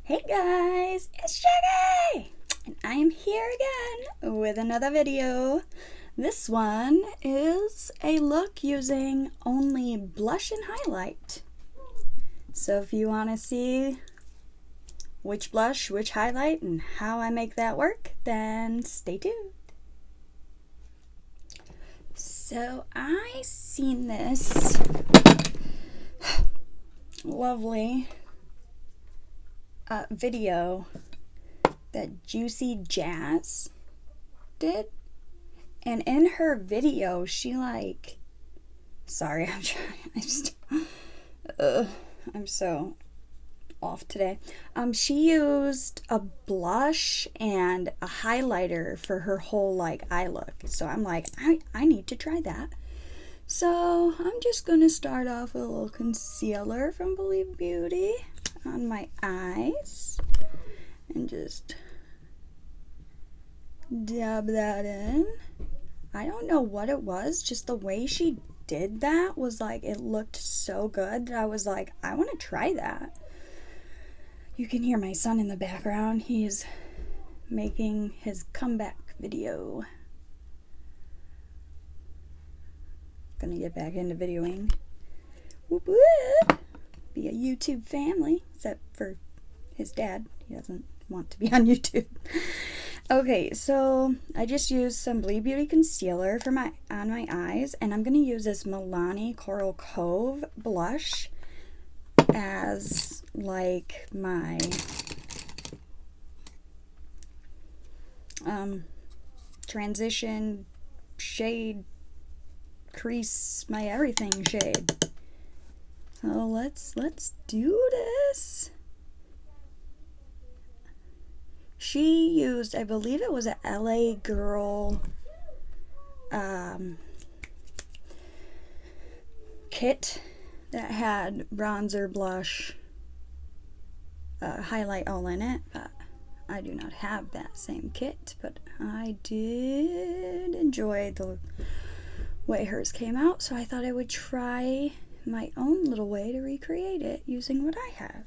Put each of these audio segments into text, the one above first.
Hey guys, it's Shaggy! And I am here again with another video. This one is a look using only blush and highlight. So if you want to see which blush, which highlight, and how I make that work, then stay tuned. So I seen this lovely video that Juicyjas did, and in her video she sorry, I'm so off today. She used a blush and a highlighter for her whole eye look. So I'm like, I need to try that. So I'm just gonna start off with a little concealer from Believe Beauty on my eyes and just dab that in. I don't know what it was, just the way she did that was it looked so good that I was like, I want to try that. You can hear my son in the background. He's making his comeback video. Gonna get back into videoing. Whoop whoop! Be a YouTube family, except for his dad. He doesn't want to be on YouTube. Okay, so I just used some Believe Beauty concealer for on my eyes, and I'm gonna use this Milani Coral Cove blush as my transition shade, crease, my everything shade. So let's do this. She used, I believe it was an LA Girl kit that had bronzer, blush, highlight all in it. I do not have that same kit, but I did enjoy the way hers came out, so I thought I would try my own little way to recreate it using what I have.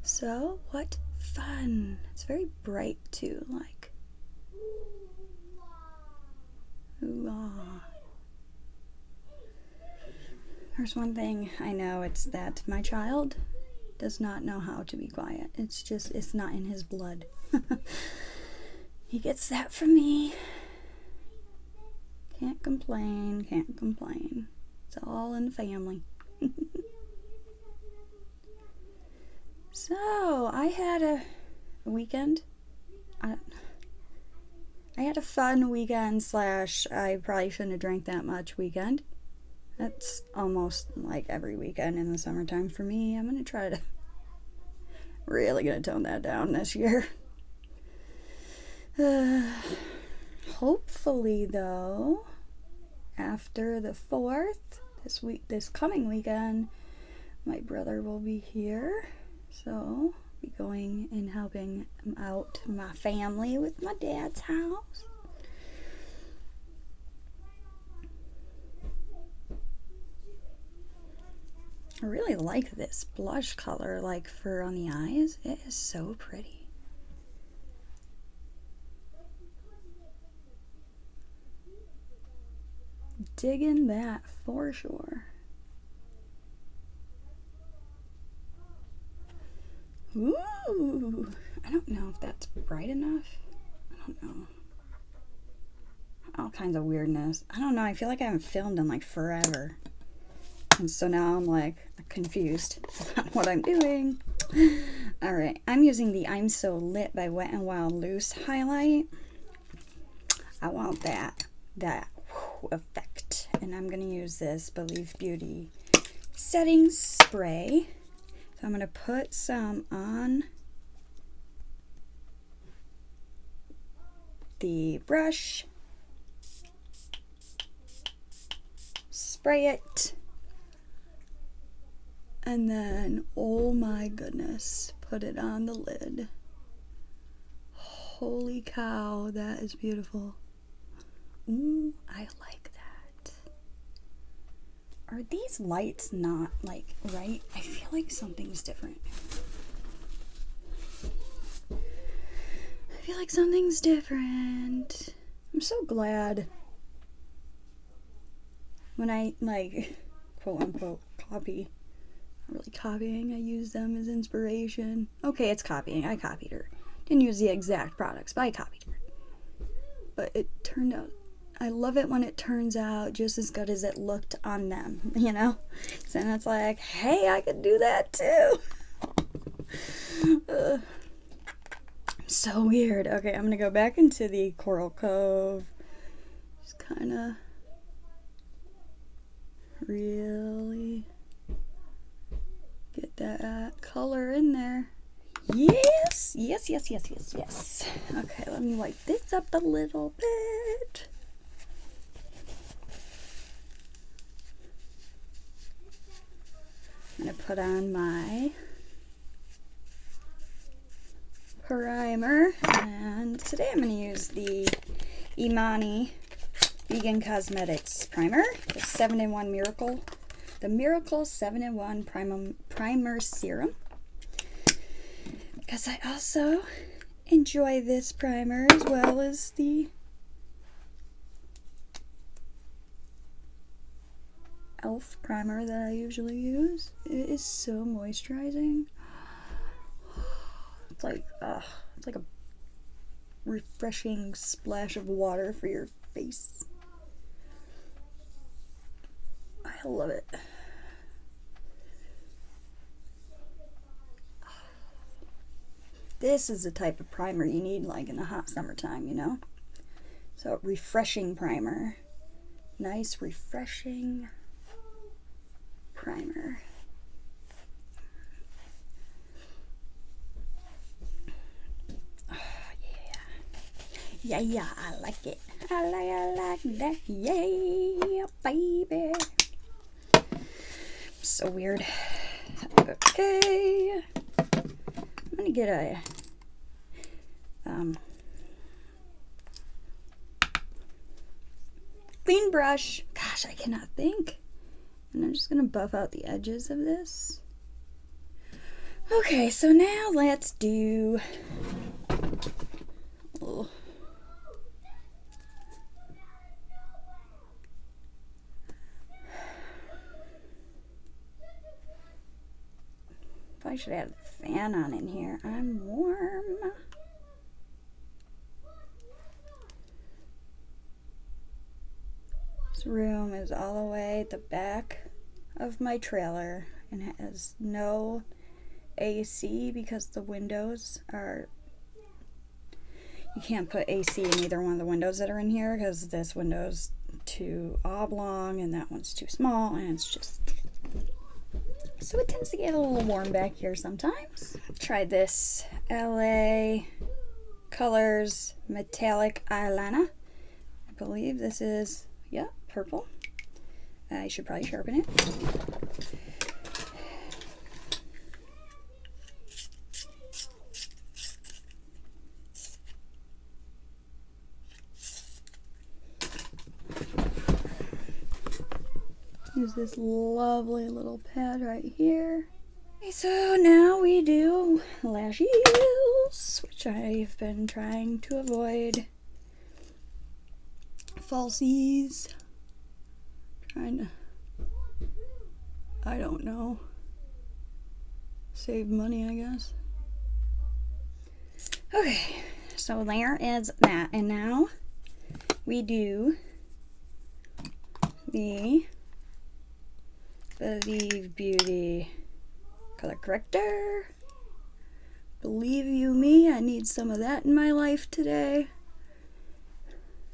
So, what fun. It's very bright too, ooh, ah. There's one thing I know, it's that my child does not know how to be quiet. It's not in his blood. He gets that from me. Can't complain, can't complain. It's all in the family. So, I had a weekend. I had a fun weekend / I probably shouldn't have drank that much weekend. That's almost like every weekend in the summertime for me. I'm gonna try to really gonna tone that down this year. Hopefully though, after the 4th, this coming weekend, my brother will be here. So I'll be going and helping out my family with my dad's house. I really like this blush color, for on the eyes. It is so pretty. Digging that for sure. Ooh, I don't know if that's bright enough. I don't know. All kinds of weirdness. I don't know. I feel like I haven't filmed in forever. And so now I'm confused about what I'm doing. Alright, I'm using the I'm So Lit by Wet n Wild Loose highlight. I want that effect. And I'm going to use this Believe Beauty setting spray. So I'm going to put some on the brush. Spray it. And then, oh my goodness, put it on the lid. Holy cow, that is beautiful. Ooh, I like that. Are these lights not right? I feel like something's different. feel like something's different. I'm so glad when I, like, quote unquote, copy. Not really copying, I use them as inspiration. Okay, it's copying. I copied her. Didn't use the exact products, but I copied her. But it turned out, I love it when it turns out just as good as it looked on them, you know? So then it's like, hey, I could do that too. So weird. Okay, I'm gonna go back into the Coral Cove. Just kind of really get that color in there. Yes, yes, yes, yes, yes, yes. Okay, let me wipe this up a little bit. I'm gonna put on my primer, and today I'm gonna use the Imani Vegan Cosmetics Primer, the 7-in-1 Miracle, the Miracle 7-in-1 Primer Serum. Because I also enjoy this primer as well as the E.L.F primer that I usually use. It is so moisturizing. It's like a refreshing splash of water for your face. I love it. This is the type of primer you need like in the hot summertime, you know? So, refreshing primer. Nice, refreshing primer. Oh, yeah. Yeah, I like it. I like that. Yeah, baby. So weird. Okay. I'm gonna get a clean brush. Gosh, I cannot think. And I'm just gonna buff out the edges of this. Okay, so now let's do. Oh. Probably should have a fan on in here. I'm warm. This room is all the way at the back of my trailer and has no AC because the windows are. You can't put AC in either one of the windows that are in here because this window's too oblong and that one's too small, and it's just. So it tends to get a little warm back here sometimes. Tried this LA Colors Metallic Eyeliner. I believe this is, yeah, purple. I should probably sharpen it. Use this lovely little pad right here. Okay, so now we do lashes, which I've been trying to avoid. Falsies. Trying to, I don't know, save money, I guess. Okay, so there is that. And now we do the Believe Beauty color corrector. Believe you me, I need some of that in my life today.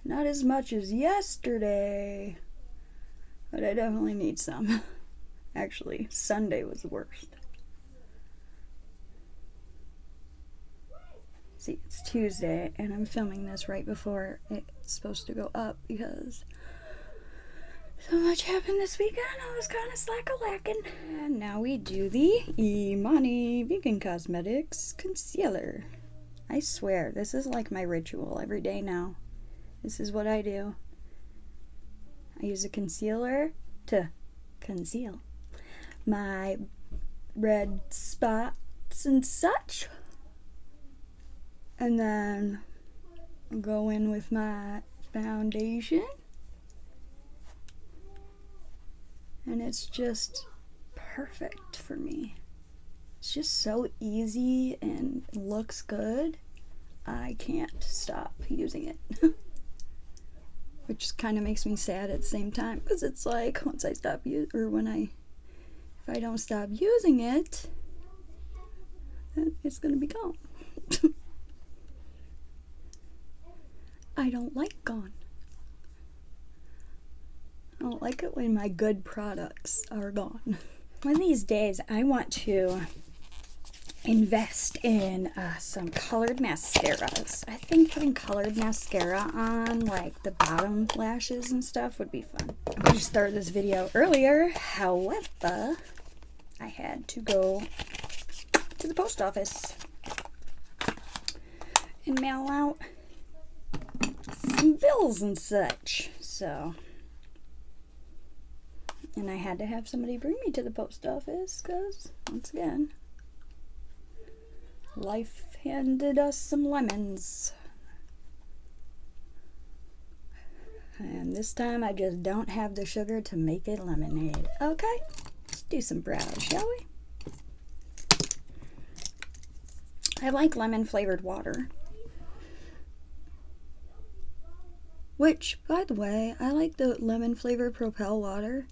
Not as much as yesterday, but I definitely need some. Actually, Sunday was the worst. See, it's Tuesday, and I'm filming this right before it's supposed to go up because so much happened this weekend. I was kind of slack-a-lacking. And now we do the Imani Vegan Cosmetics Concealer. I swear, this is like my ritual every day now. This is what I do. I use a concealer to conceal my red spots and such. And then I'll go in with my foundation. And it's just perfect for me. It's just so easy and looks good. I can't stop using it. Which kind of makes me sad at the same time, because it's like once I stop if I don't stop using it, then it's gonna be gone. I don't like gone. I don't like it when my good products are gone. One of these days, I want to invest in some colored mascaras. I think putting colored mascara on like the bottom lashes and stuff would be fun. I could have started this video earlier, however, I had to go to the post office and mail out some bills and such. So, and I had to have somebody bring me to the post office because, once again, life handed us some lemons. And this time I just don't have the sugar to make it lemonade. Okay, let's do some brows, shall we? I like lemon flavored water. Which, by the way, I like the lemon flavored Propel water.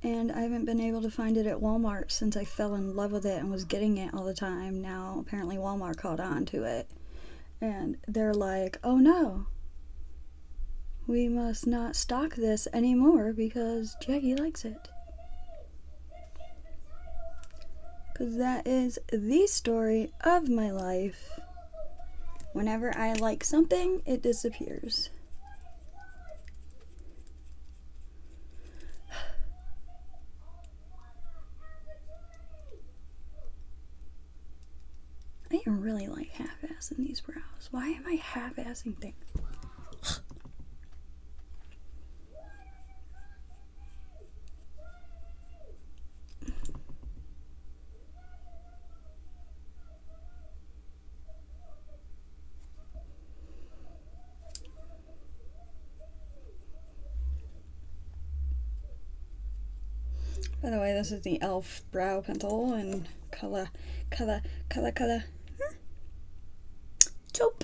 And I haven't been able to find it at Walmart since I fell in love with it and was getting it all the time. Now, apparently Walmart caught on to it. And they're like, oh no, we must not stock this anymore because Jackie likes it. Because that is the story of my life. Whenever I like something, it disappears. I am really like half-assing these brows. Why am I half-assing things? By the way, this is the E.L.F brow pencil in color taupe.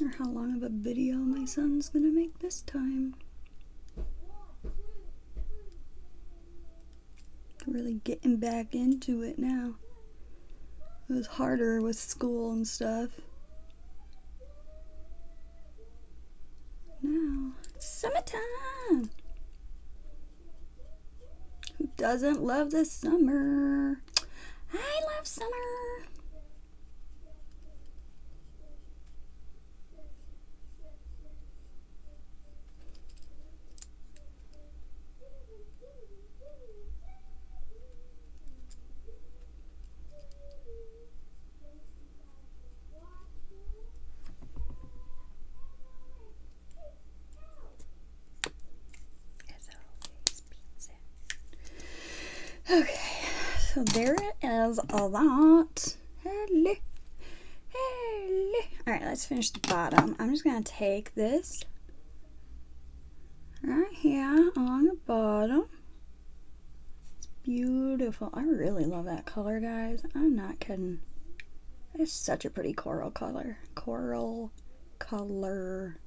Or how long of a video my son's gonna make this time. Really getting back into it now. It was harder with school and stuff. Now, it's summertime. Who doesn't love the summer? I love summer. Okay, so there it is, a lot. Alright, let's finish the bottom. I'm just going to take this right here on the bottom. It's beautiful. I really love that color, guys. I'm not kidding. It's such a pretty coral color. Coral color.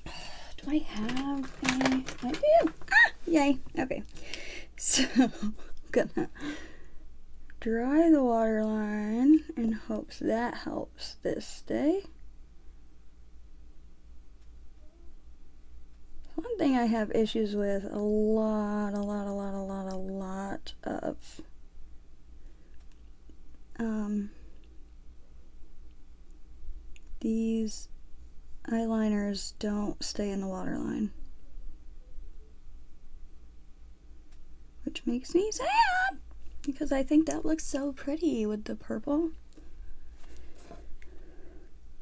Do I have a... I do. Ah! Yay. Okay. So, I'm gonna dry the waterline in hopes that helps this stay. One thing I have issues with a lot of these eyeliners don't stay in the waterline, which makes me sad because I think that looks so pretty with the purple.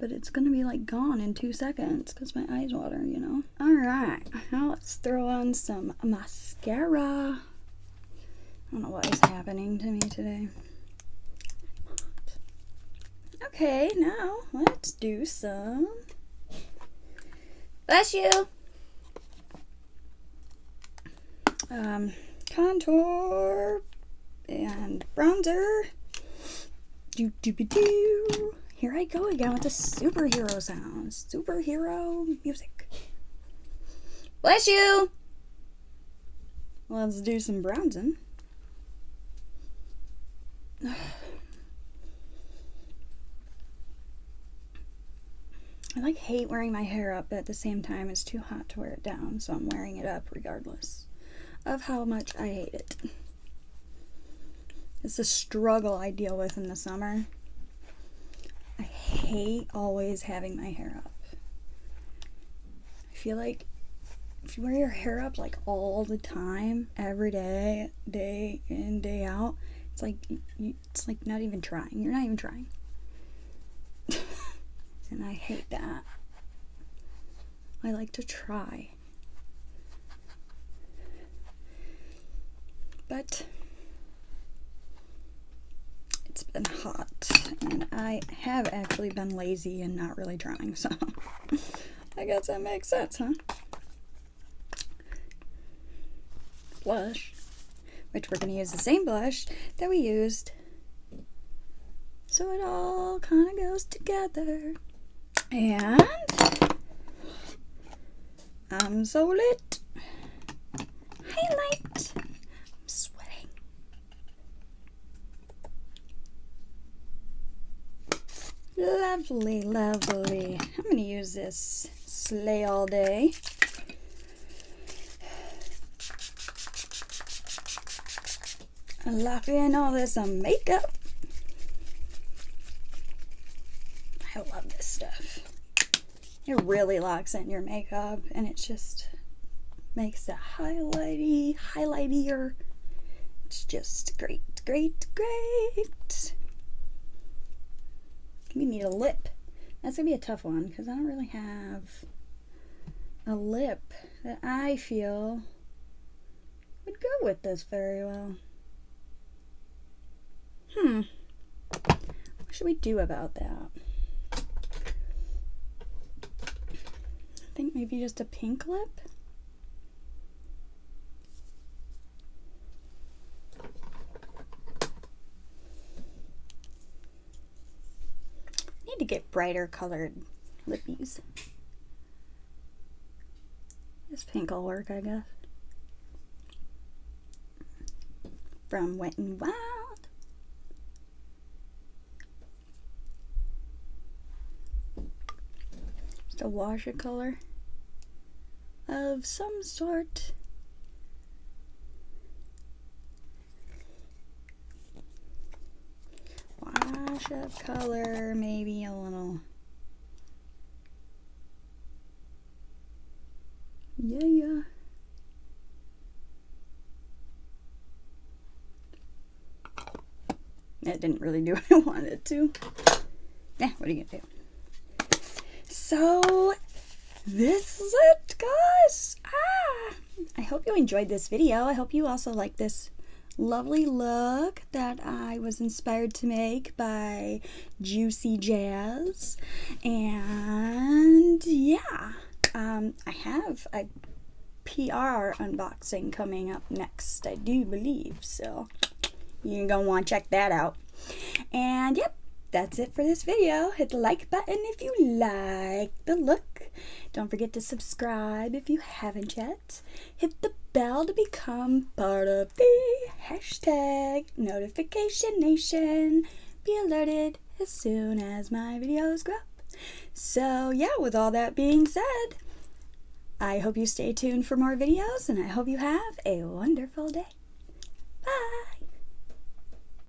but it's gonna be like gone in 2 seconds because my eyes water, you know. Alright, now let's throw on some mascara. I don't know what is happening to me today. Okay, now let's do some, bless you, contour and bronzer. Do. Here I go again with the superhero sounds. Superhero music. Bless you. Let's do some bronzing. I like hate wearing my hair up, but at the same time it's too hot to wear it down, so I'm wearing it up regardless of how much I hate it. It's a struggle I deal with in the summer. I hate always having my hair up. I feel like if you wear your hair up like all the time, every day, day in, day out, it's like not even trying. You're not even trying. And I hate that. I like to try. But it's been hot, and I have actually been lazy and not really trying, so I guess that makes sense, huh? Blush, which we're going to use the same blush that we used, so it all kind of goes together. And I'm so lit. Highlight. I'm sweating. Lovely, lovely. I'm going to use this Slay All Day. And lock in all this makeup. I love this stuff. It really locks in your makeup, and it just makes it highlightier. It's just great. We need a lip. That's gonna be a tough one because I don't really have a lip that I feel would go with this very well. What should we do about that? I think maybe just a pink lip. Need to get brighter colored lippies. This pink will work, I guess. From Wet n Wild. Just a watercolor of some sort. Wash of color, maybe a little. Yeah. That didn't really do what I wanted it to. Yeah, what are you gonna do? So, this is it, guys. I hope you enjoyed this video. I hope you also like this lovely look that I was inspired to make by Juicyjas. And yeah, I have a PR unboxing coming up next, I do believe, so you're gonna want to check that out. And yep, that's it for this video. Hit the like button if you like the look. Don't forget to subscribe if you haven't yet. Hit the bell to become part of the hashtag Notification Nation. Be alerted as soon as my videos go up. So yeah, with all that being said, I hope you stay tuned for more videos, and I hope you have a wonderful day. Bye!